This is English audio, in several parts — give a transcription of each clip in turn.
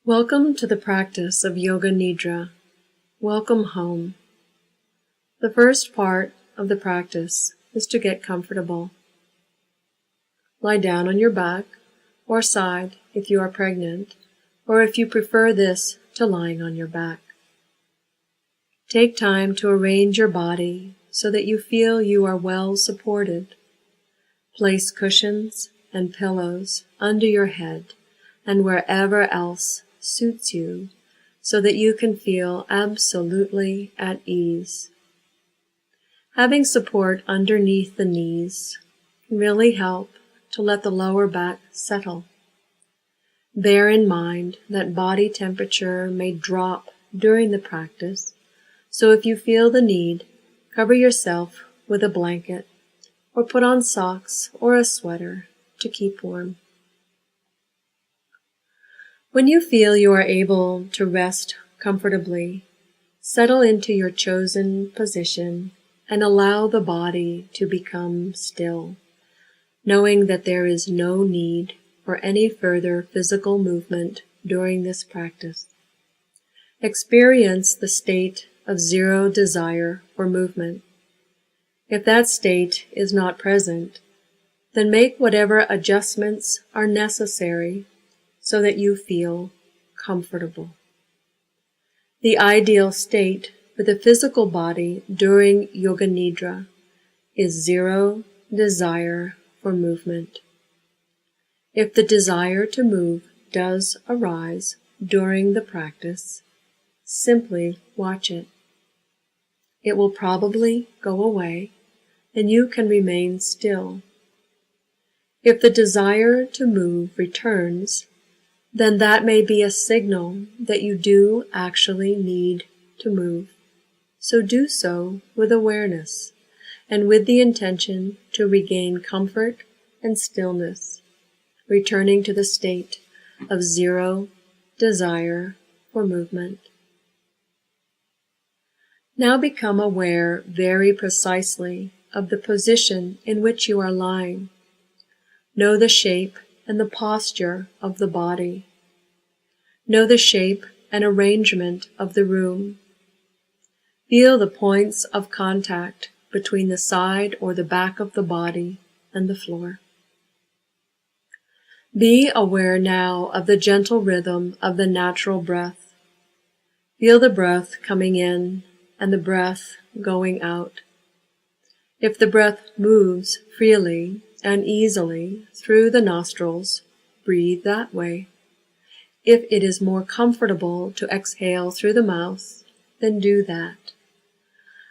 Welcome to the practice of Yoga Nidra. Welcome home. The first part of the practice is to get comfortable. Lie down on your back or side if you are pregnant, or if you prefer this to lying on your back. Take time to arrange your body so that you feel you are well supported. Place cushions and pillows under your head and wherever else suits you so that you can feel absolutely at ease. Having support underneath the knees can really help to let the lower back settle. Bear in mind that body temperature may drop during the practice, so if you feel the need, cover yourself with a blanket or put on socks or a sweater to keep warm. When you feel you are able to rest comfortably, settle into your chosen position and allow the body to become still, knowing that there is no need for any further physical movement during this practice. Experience the state of zero desire for movement. If that state is not present, then make whatever adjustments are necessary so that you feel comfortable. The ideal state for the physical body during Yoga Nidra is zero desire for movement. If the desire to move does arise during the practice, simply watch it. It will probably go away, and you can remain still. If the desire to move returns, then that may be a signal that you do actually need to move. So do so with awareness and with the intention to regain comfort and stillness, returning to the state of zero desire for movement. Now become aware very precisely of the position in which you are lying. Know the shape and the posture of the body. Know the shape and arrangement of the room. Feel the points of contact between the side or the back of the body and the floor. Be aware now of the gentle rhythm of the natural breath. Feel the breath coming in and the breath going out. If the breath moves freely and easily through the nostrils, breathe that way. If it is more comfortable to exhale through the mouth, then do that.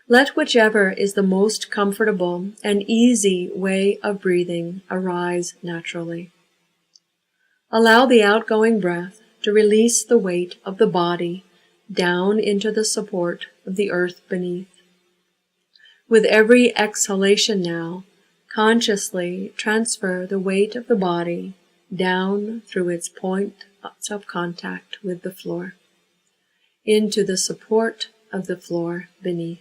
Let whichever is the most comfortable and easy way of breathing arise naturally. Allow the outgoing breath to release the weight of the body down into the support of the earth beneath. With every exhalation now, consciously transfer the weight of the body down through its points of contact with the floor, into the support of the floor beneath.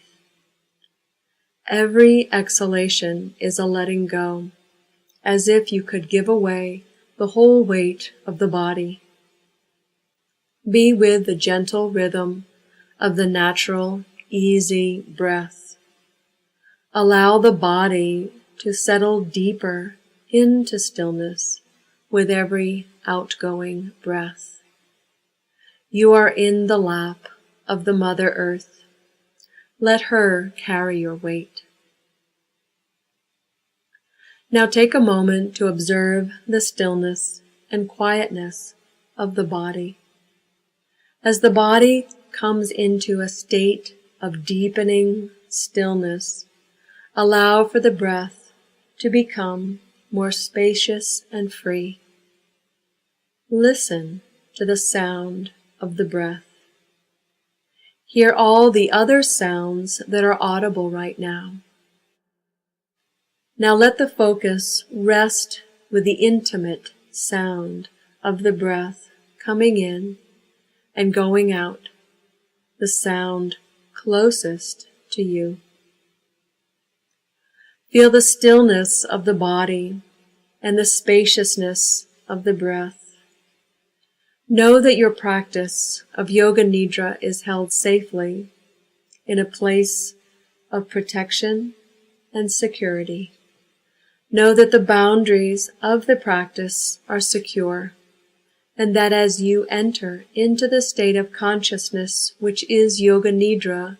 Every exhalation is a letting go, as if you could give away the whole weight of the body. Be with the gentle rhythm of the natural, easy breath. Allow the body to settle deeper into stillness with every outgoing breath. You are in the lap of the Mother Earth. Let her carry your weight. Now take a moment to observe the stillness and quietness of the body. As the body comes into a state of deepening stillness, allow for the breath to become more spacious and free. Listen to the sound of the breath. Hear all the other sounds that are audible right now. Now let the focus rest with the intimate sound of the breath coming in and going out, the sound closest to you. Feel the stillness of the body and the spaciousness of the breath. Know that your practice of Yoga Nidra is held safely in a place of protection and security. Know that the boundaries of the practice are secure, and that as you enter into the state of consciousness which is Yoga Nidra,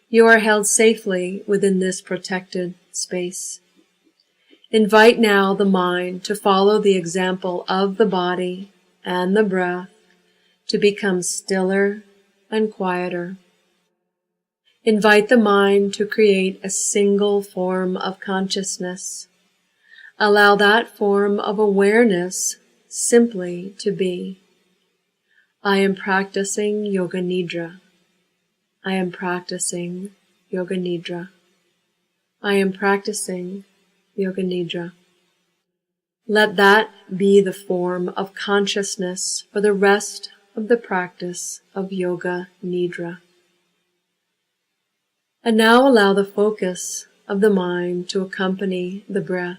you are held safely within this protected space. Invite now the mind to follow the example of the body and the breath to become stiller and quieter. Invite the mind to create a single form of consciousness. Allow that form of awareness simply to be. I am practicing Yoga Nidra. I am practicing Yoga Nidra. I am practicing Yoga Nidra. Let that be the form of consciousness for the rest of the practice of Yoga Nidra. And now allow the focus of the mind to accompany the breath.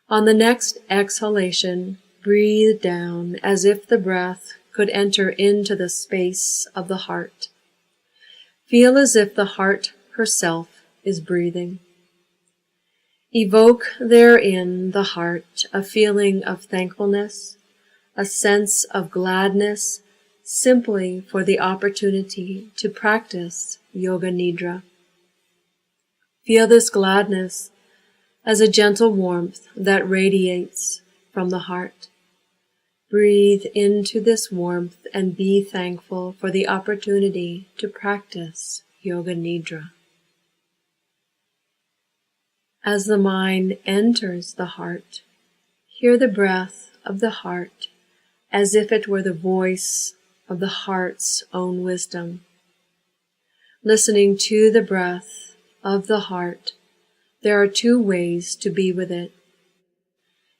On the next exhalation, breathe down as if the breath could enter into the space of the heart. Feel as if the heart herself is breathing. Evoke therein the heart a feeling of thankfulness, a sense of gladness simply for the opportunity to practice Yoga Nidra. Feel this gladness as a gentle warmth that radiates from the heart. Breathe into this warmth and be thankful for the opportunity to practice Yoga Nidra. As the mind enters the heart, hear the breath of the heart as if it were the voice of the heart's own wisdom. Listening to the breath of the heart, there are two ways to be with it.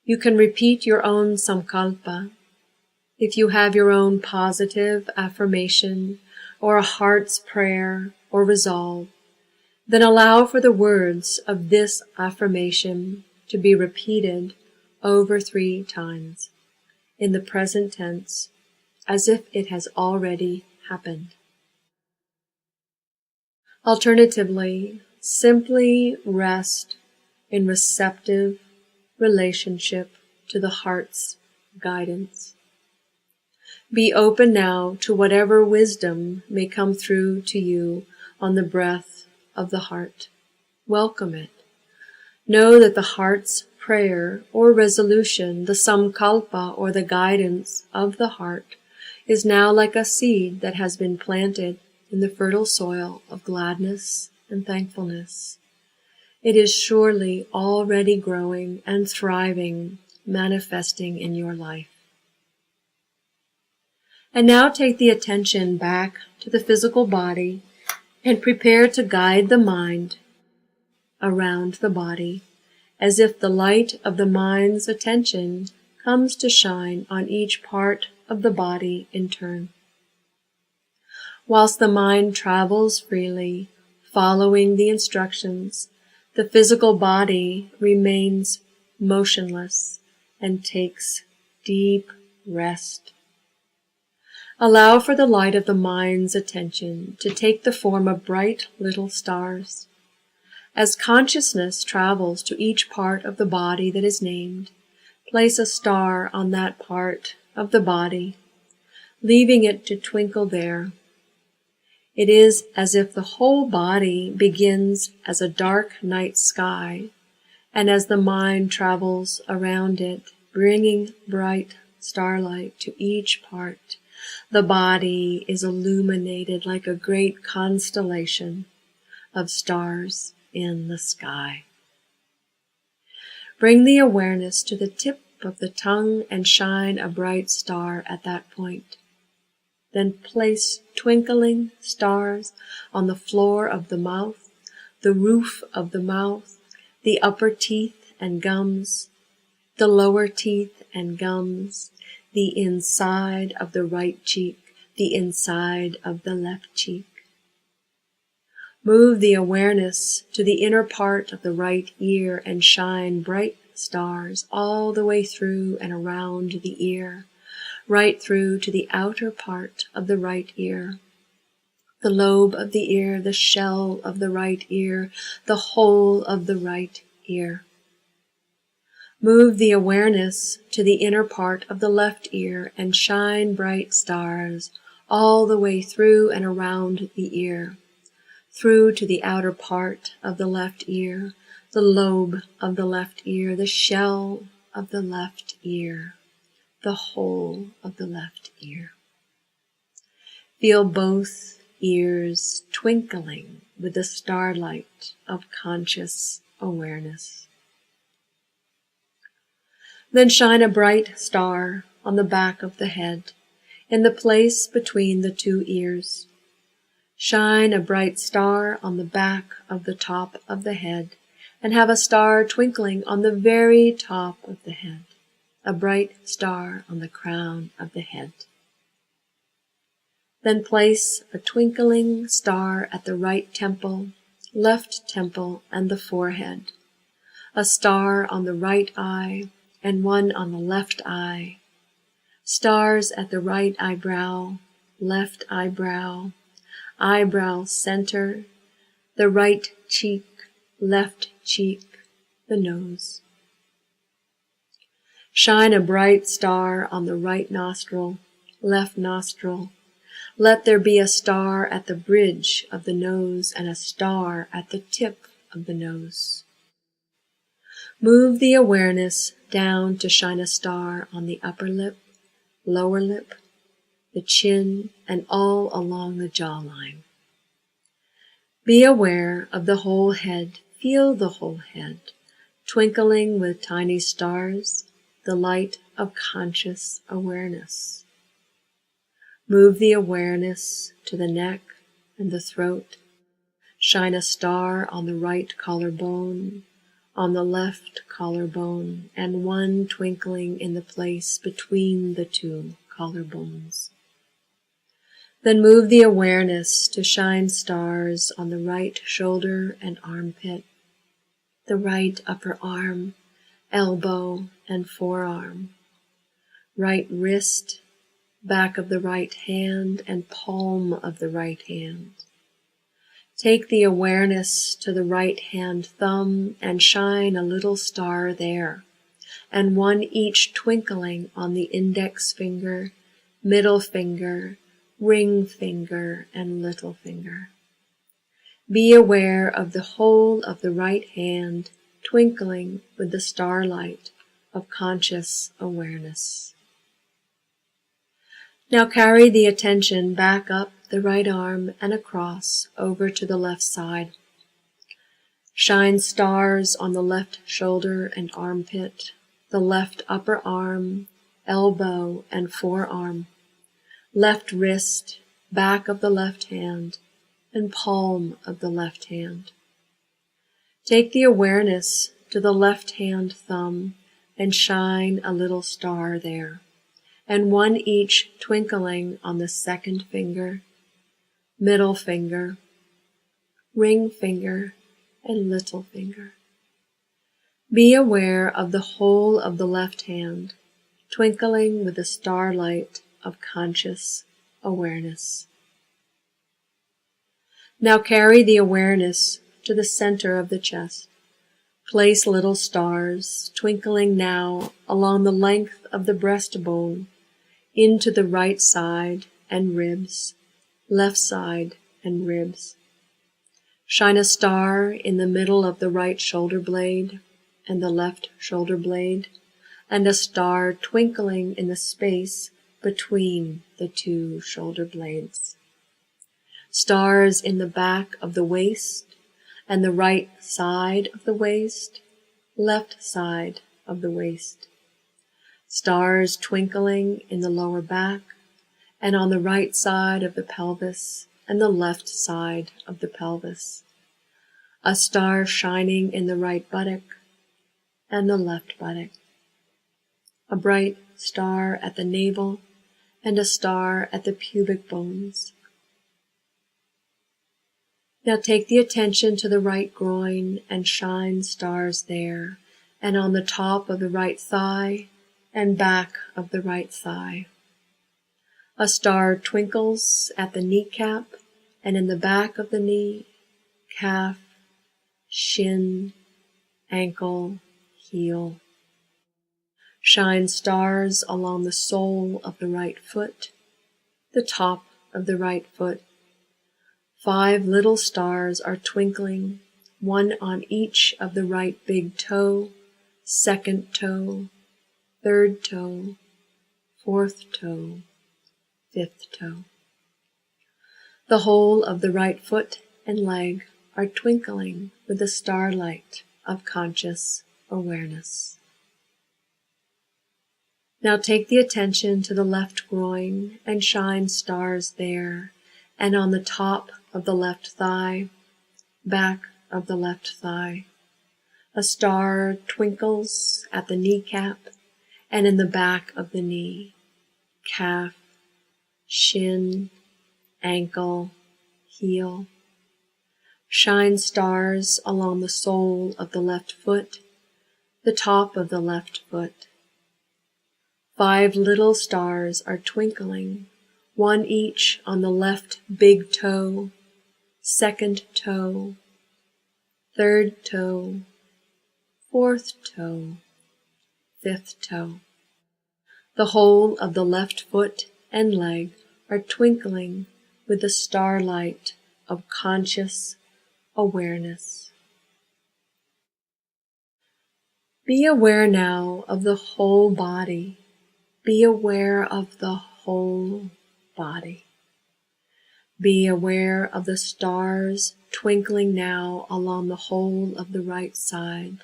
You can repeat your own samkalpa. If you have your own positive affirmation or a heart's prayer or resolve, then allow for the words of this affirmation to be repeated over 3 times in the present tense as if it has already happened. Alternatively, simply rest in receptive relationship to the heart's guidance. Be open now to whatever wisdom may come through to you on the breath of the heart. Welcome it. Know that the heart's prayer or resolution, the samkalpa or the guidance of the heart, is now like a seed that has been planted in the fertile soil of gladness and thankfulness. It is surely already growing and thriving, manifesting in your life. And now take the attention back to the physical body and prepare to guide the mind around the body, as if the light of the mind's attention comes to shine on each part of the body in turn. Whilst the mind travels freely, following the instructions, the physical body remains motionless and takes deep rest. Allow for the light of the mind's attention to take the form of bright little stars. As consciousness travels to each part of the body that is named, place a star on that part of the body, leaving it to twinkle there. It is as if the whole body begins as a dark night sky, and as the mind travels around it, bringing bright starlight to each part, the body is illuminated like a great constellation of stars in the sky. Bring the awareness to the tip of the tongue and shine a bright star at that point. Then place twinkling stars on the floor of the mouth, the roof of the mouth, the upper teeth and gums, the lower teeth and gums, the inside of the right cheek, the inside of the left cheek. Move the awareness to the inner part of the right ear and shine bright stars all the way through and around the ear, right through to the outer part of the right ear, the lobe of the ear, the shell of the right ear, the whole of the right ear. Move the awareness to the inner part of the left ear and shine bright stars all the way through and around the ear, through to the outer part of the left ear, the lobe of the left ear, the shell of the left ear, the whole of the left ear. Feel both ears twinkling with the starlight of conscious awareness. Then shine a bright star on the back of the head, in the place between the two ears. Shine a bright star on the back of the top of the head, and have a star twinkling on the very top of the head, a bright star on the crown of the head. Then place a twinkling star at the right temple, left temple, and the forehead, a star on the right eye, and one on the left eye, stars at the right eyebrow, left eyebrow, eyebrow center, the right cheek, left cheek, the nose. Shine a bright star on the right nostril, left nostril. Let there be a star at the bridge of the nose and a star at the tip of the nose. Move the awareness down to shine a star on the upper lip, lower lip, the chin, and all along the jawline. Be aware of the whole head. Feel the whole head, twinkling with tiny stars, the light of conscious awareness. Move the awareness to the neck and the throat. Shine a star on the right collarbone, on the left collarbone, and one twinkling in the place between the two collarbones. Then move the awareness to shine stars on the right shoulder and armpit, the right upper arm, elbow, and forearm, right wrist, back of the right hand, and palm of the right hand. Take the awareness to the right hand thumb and shine a little star there, and one each twinkling on the index finger, middle finger, ring finger, and little finger. Be aware of the whole of the right hand twinkling with the starlight of conscious awareness. Now carry the attention back up the right arm and across over to the left side. Shine stars on the left shoulder and armpit, the left upper arm, elbow, and forearm, left wrist, back of the left hand, and palm of the left hand. Take the awareness to the left hand thumb and shine a little star there, and one each twinkling on the second finger, middle finger, ring finger, and little finger. Be aware of the whole of the left hand, twinkling with the starlight of conscious awareness. Now carry the awareness to the center of the chest. Place little stars, twinkling now along the length of the breastbone, into the right side and ribs, left side and ribs. Shine a star in the middle of the right shoulder blade and the left shoulder blade, and a star twinkling in the space between the two shoulder blades. Stars in the back of the waist and the right side of the waist, left side of the waist. Stars twinkling in the lower back and on the right side of the pelvis and the left side of the pelvis. A star shining in the right buttock and the left buttock. A bright star at the navel and a star at the pubic bones. Now take the attention to the right groin and shine stars there, and on the top of the right thigh and back of the right thigh. A star twinkles at the kneecap and in the back of the knee, calf, shin, ankle, heel. Shine stars along the sole of the right foot, the top of the right foot. 5 little stars are twinkling, one on each of the right big toe, second toe, third toe, fourth toe, fifth toe. The whole of the right foot and leg are twinkling with the starlight of conscious awareness. Now take the attention to the left groin and shine stars there, and on the top of the left thigh, back of the left thigh. A star twinkles at the kneecap and in the back of the knee, calf, shin, ankle, heel. Shine stars along the sole of the left foot, the top of the left foot. 5 little stars are twinkling, one each on the left big toe, second toe, third toe, fourth toe, fifth toe. The whole of the left foot and leg are twinkling with the starlight of conscious awareness. Be aware now of the whole body. Be aware of the whole body. Be aware of the stars twinkling now along the whole of the right side,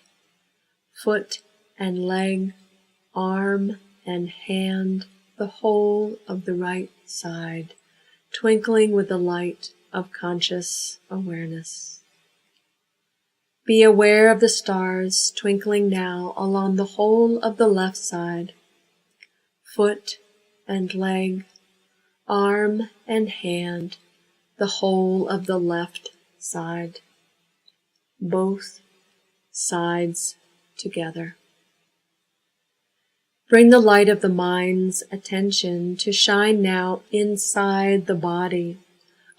foot and leg, arm and hand, the whole of the right side, twinkling with the light of conscious awareness. Be aware of the stars twinkling now along the whole of the left side, foot and leg, arm and hand, the whole of the left side, both sides together. Bring the light of the mind's attention to shine now inside the body,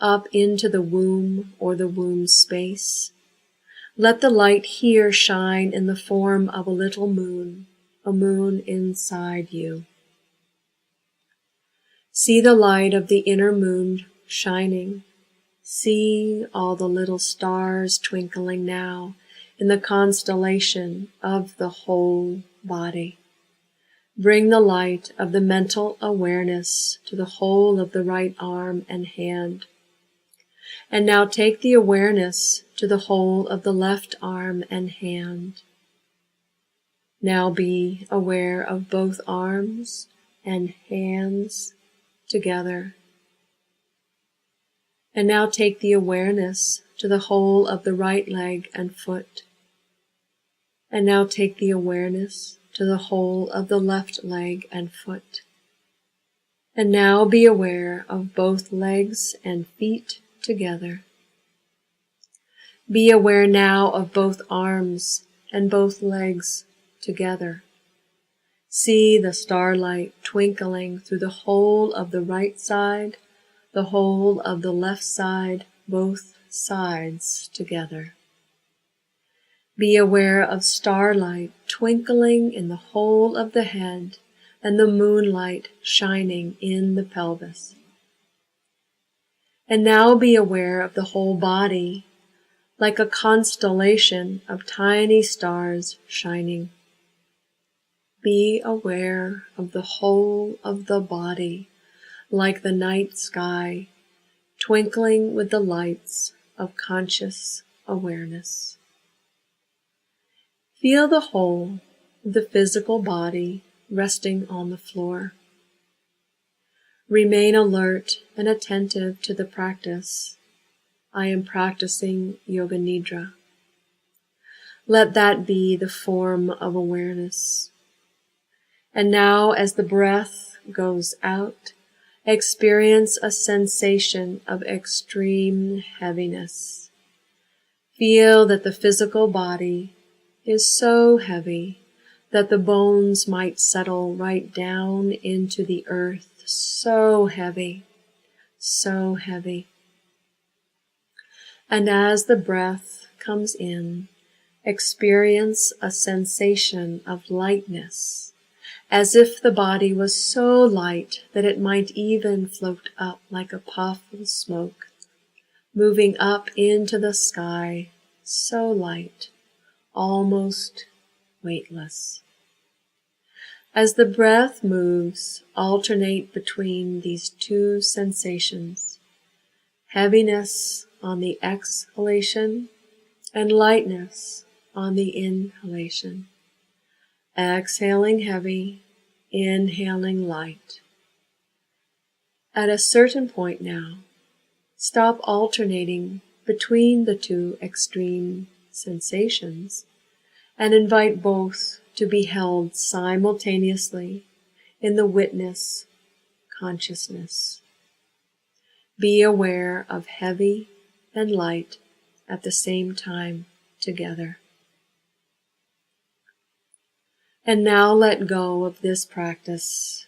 up into the womb or the womb space. Let the light here shine in the form of a little moon, a moon inside you. See the light of the inner moon shining. See all the little stars twinkling now in the constellation of the whole body. Bring the light of the mental awareness to the whole of the right arm and hand. And now take the awareness to the whole of the left arm and hand. Now be aware of both arms and hands together. And now take the awareness to the whole of the right leg and foot. And now take the awareness to the whole of the left leg and foot. And now be aware of both legs and feet together. Be aware now of both arms and both legs together. See the starlight twinkling through the whole of the right side, the whole of the left side, both sides together. Be aware of starlight twinkling in the whole of the head and the moonlight shining in the pelvis. And now be aware of the whole body, like a constellation of tiny stars shining. Be aware of the whole of the body, like the night sky, twinkling with the lights of conscious awareness. Feel the whole of the physical body resting on the floor. Remain alert and attentive to the practice. I am practicing Yoga Nidra. Let that be the form of awareness. And now, as the breath goes out, experience a sensation of extreme heaviness. Feel that the physical body is so heavy that the bones might settle right down into the earth, so heavy, so heavy. And as the breath comes in, experience a sensation of lightness, as if the body was so light that it might even float up like a puff of smoke, moving up into the sky, so light, almost weightless. As the breath moves, alternate between these two sensations, heaviness on the exhalation and lightness on the inhalation. Exhaling heavy, inhaling light. At a certain point now, stop alternating between the two extreme sensations and invite both to be held simultaneously in the witness consciousness. Be aware of heavy and light at the same time together. And now let go of this practice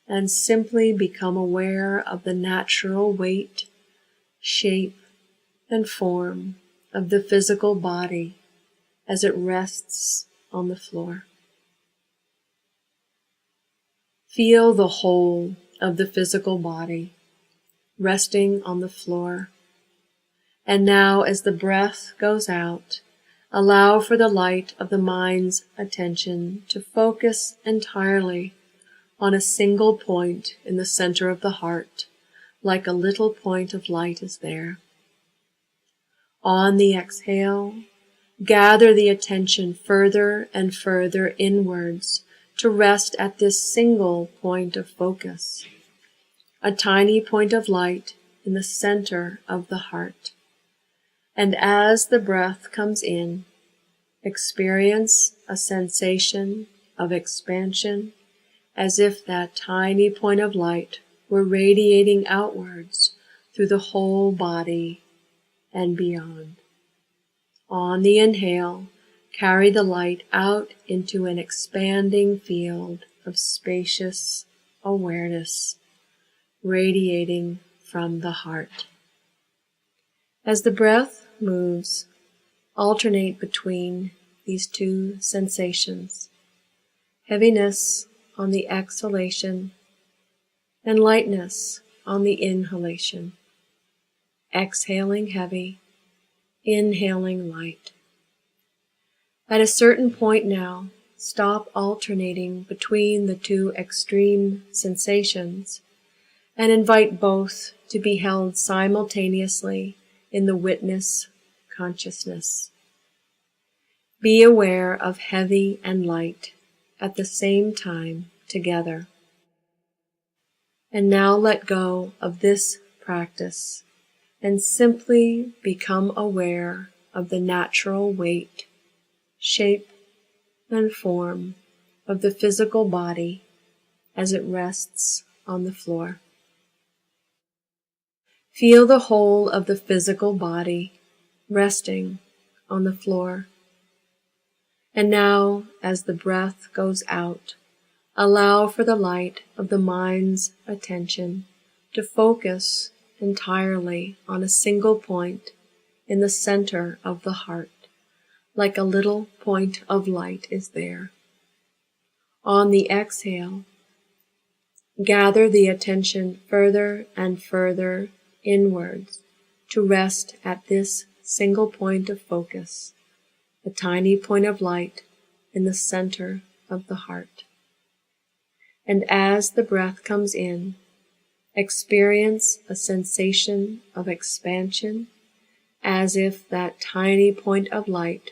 and simply become aware of the natural weight, shape, and form of the physical body as it rests on the floor. Feel the whole of the physical body resting on the floor. And now, as the breath goes out, allow for the light of the mind's attention to focus entirely on a single point in the center of the heart, like a little point of light is there. On the exhale, gather the attention further and further inwards to rest at this single point of focus, a tiny point of light in the center of the heart. And as the breath comes in, experience a sensation of expansion as if that tiny point of light were radiating outwards through the whole body and beyond. On the inhale, carry the light out into an expanding field of spacious awareness, radiating from the heart. As the breath moves, alternate between these two sensations, heaviness on the exhalation and lightness on the inhalation. Exhaling heavy, inhaling light. At a certain point now, stop alternating between the two extreme sensations and invite both to be held simultaneously in the witness consciousness. Be aware of heavy and light at the same time together. And now let go of this practice and simply become aware of the natural weight, shape, and form of the physical body as it rests on the floor. Feel the whole of the physical body resting on the floor. And now, as the breath goes out, allow for the light of the mind's attention to focus entirely on a single point in the center of the heart, like a little point of light is there. On the exhale, gather the attention further and further inwards to rest at this single point of focus, a tiny point of light in the center of the heart. And as the breath comes in, experience a sensation of expansion as if that tiny point of light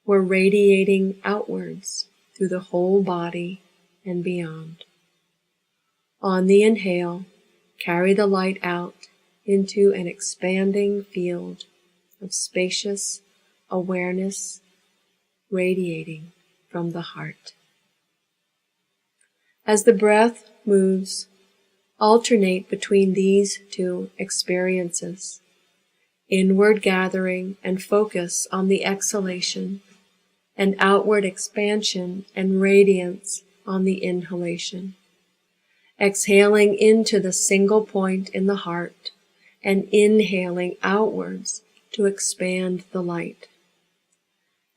were radiating outwards through the whole body and beyond. On the inhale, carry the light out into an expanding field of spacious awareness radiating from the heart. As the breath moves, alternate between these two experiences, inward gathering and focus on the exhalation, and outward expansion and radiance on the inhalation. Exhaling into the single point in the heart and inhaling outwards to expand the light.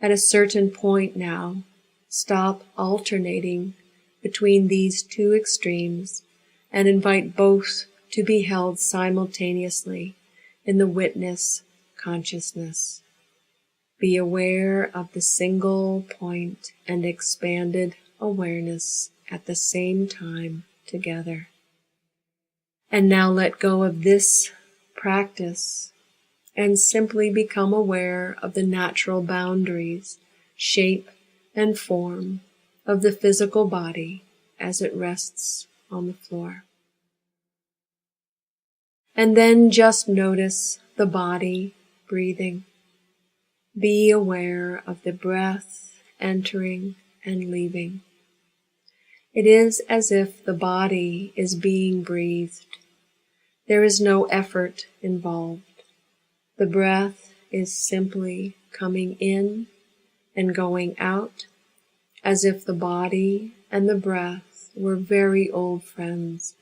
At a certain point now, stop alternating between these two extremes and invite both to be held simultaneously in the witness consciousness. Be aware of the single point and expanded awareness at the same time together. And now let go of this practice and simply become aware of the natural boundaries, shape, and form of the physical body as it rests on the floor. And then just notice the body breathing. Be aware of the breath entering and leaving. It is as if the body is being breathed. There is no effort involved. The breath is simply coming in and going out, as if the body and the breath were very old friends,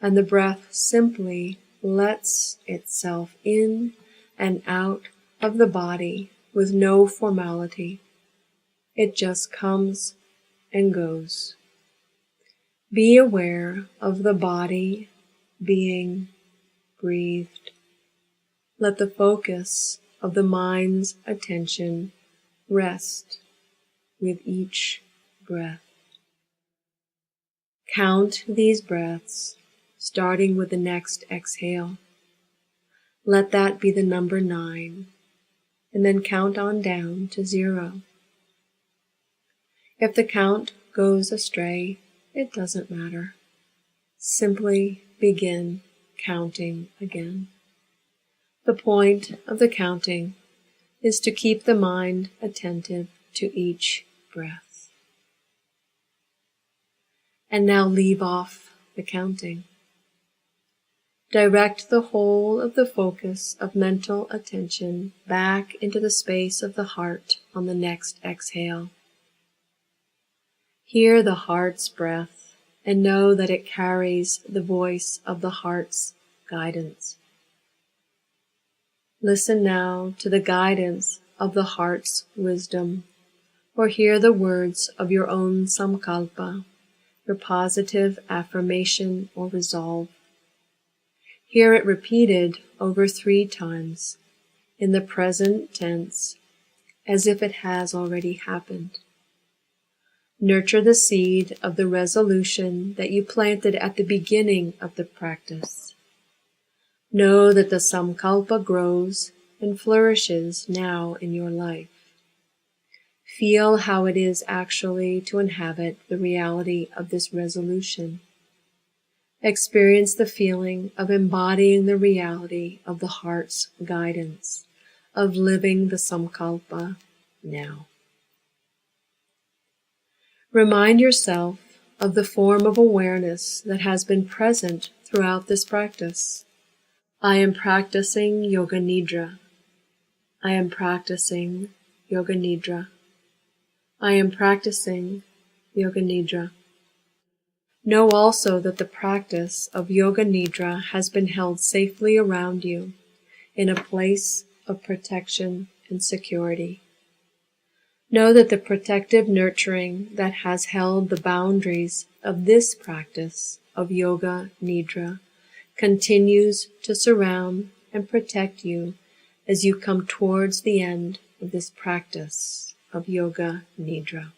and the breath simply lets itself in and out of the body with no formality. It just comes and goes. Be aware of the body being breathed. Let the focus of the mind's attention rest with each breath. Count these breaths, starting with the next exhale. Let that be the number 9, and then count on down to 0. If the count goes astray, it doesn't matter. Simply begin counting again. The point of the counting is to keep the mind attentive to each breath. And now leave off the counting. Direct the whole of the focus of mental attention back into the space of the heart on the next exhale. Hear the heart's breath and know that it carries the voice of the heart's guidance. Listen now to the guidance of the heart's wisdom, or hear the words of your own samkalpa, your positive affirmation or resolve. Hear it repeated over 3 times in the present tense, as if it has already happened. Nurture the seed of the resolution that you planted at the beginning of the practice. Know that the samkalpa grows and flourishes now in your life. Feel how it is actually to inhabit the reality of this resolution. Experience the feeling of embodying the reality of the heart's guidance, of living the samkalpa now. Remind yourself of the form of awareness that has been present throughout this practice. I am practicing Yoga Nidra. I am practicing Yoga Nidra. I am practicing Yoga Nidra. Know also that the practice of Yoga Nidra has been held safely around you in a place of protection and security. Know that the protective nurturing that has held the boundaries of this practice of Yoga Nidra continues to surround and protect you as you come towards the end of this practice of Yoga Nidra.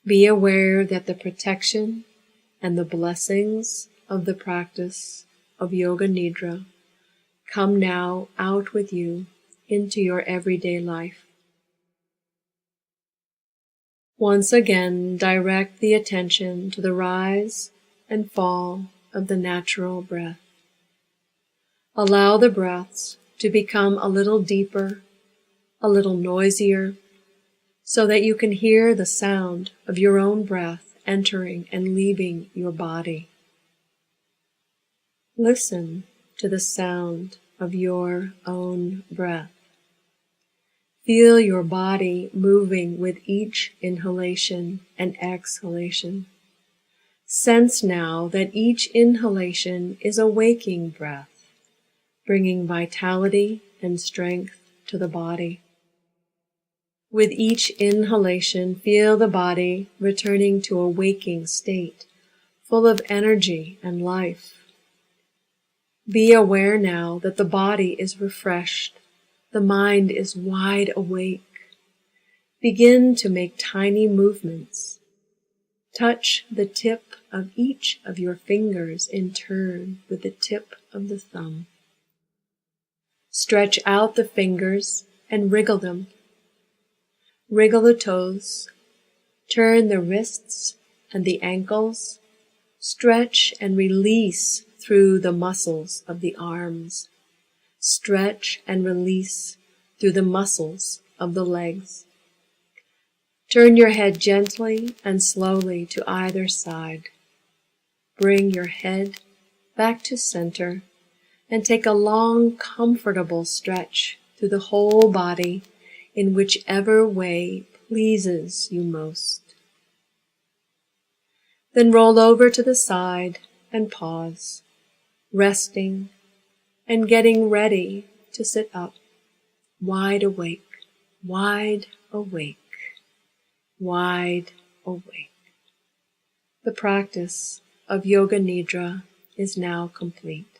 Be aware that the protection and the blessings of the practice of Yoga Nidra come now out with you into your everyday life. Once again, direct the attention to the rise and fall of the natural breath. Allow the breaths to become a little deeper, a little noisier, so that you can hear the sound of your own breath entering and leaving your body. Listen to the sound of your own breath. Feel your body moving with each inhalation and exhalation. Sense now that each inhalation is a waking breath, bringing vitality and strength to the body. With each inhalation, feel the body returning to a waking state, full of energy and life. Be aware now that the body is refreshed, the mind is wide awake. Begin to make tiny movements. Touch the tip of each of your fingers in turn with the tip of the thumb. Stretch out the fingers and wriggle them. Wriggle the toes. Turn the wrists and the ankles. Stretch and release through the muscles of the arms. Stretch and release through the muscles of the legs. Turn your head gently and slowly to either side. Bring your head back to center and take a long, comfortable stretch through the whole body in whichever way pleases you most. Then roll over to the side and pause, resting and getting ready to sit up, wide awake, wide awake, wide awake. The practice of Yoga Nidra is now complete.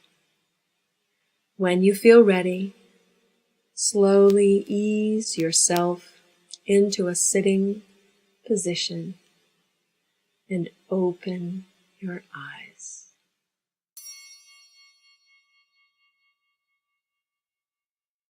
When you feel ready, slowly ease yourself into a sitting position and open your eyes.